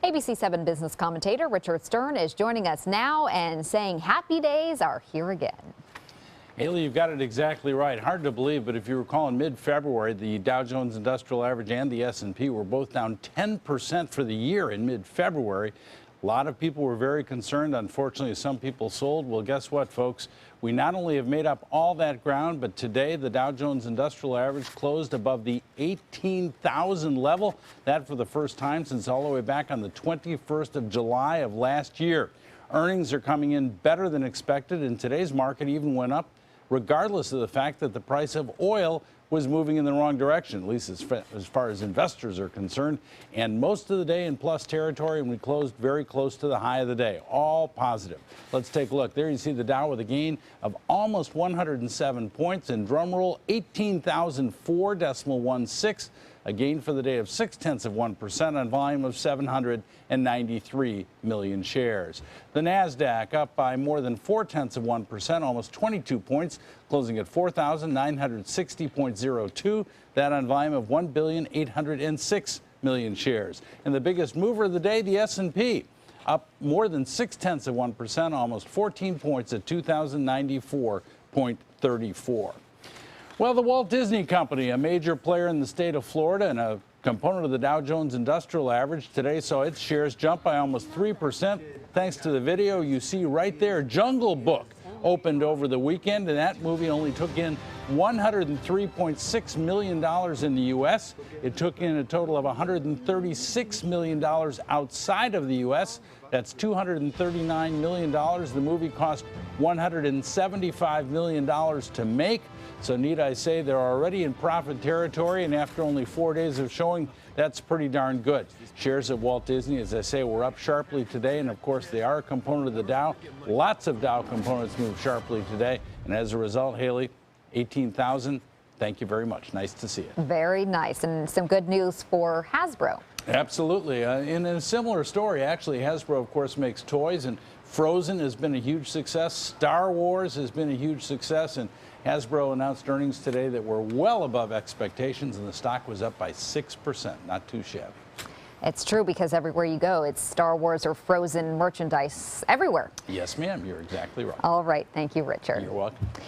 ABC 7 business commentator Richard Stern is joining us now and saying happy days are here again. Haley, you've got it exactly right. Hard to believe, but if you recall in mid-February, the Dow Jones Industrial Average and the S&P were both down 10% for the year in mid-February. A lot of people were very concerned. Unfortunately, some people sold. Well, guess what, folks? We not only have made up all that ground, but today the Dow Jones Industrial Average closed above the 18,000 level. That for the first time since all the way back on the 21st of July of last year. Earnings are coming in better than expected, and today's market even went up regardless of the fact that the price of oil was moving in the wrong direction, at least as far as investors are concerned. And most of the day in plus territory, and we closed very close to the high of the day. All positive. Let's take a look. There you see the Dow with a gain of almost 107 points, and drum roll 18,004.16. A gain for the day of 0.6% on volume of 793 million shares. The NASDAQ up by more than 0.4%, almost 22 points, closing at 4,960.02. That on volume of 1,806 million shares. And the biggest mover of the day, the S&P, up more than 0.6%, almost 14 points at 2,094.34. Well, the Walt Disney Company, a major player in the state of Florida and a component of the Dow Jones Industrial Average, today saw its shares jump by almost 3%. Thanks to the video you see right there. Jungle Book opened over the weekend, and that movie only took in $103.6 million in the U.S. It took in a total of $136 million outside of the U.S. That's $239 million. The movie cost $175 million to make. So need I say they're already in profit territory, and after only 4 days of showing, that's pretty darn good. Shares of Walt Disney, as I say, were up sharply today, and of course they are a component of the Dow. Lots of Dow components moved sharply today, and as a result, Haley, 18,000. Thank you very much. Nice to see it. Very nice, and some good news for Hasbro. Absolutely. In a similar story, actually, Hasbro, of course, makes toys, and Frozen has been a huge success. Star Wars has been a huge success, and Hasbro announced earnings today that were well above expectations, and the stock was up by 6%. Not too shabby. It's true, because everywhere you go, it's Star Wars or Frozen merchandise everywhere. Yes, ma'am. You're exactly right. All right. Thank you, Richard. You're welcome.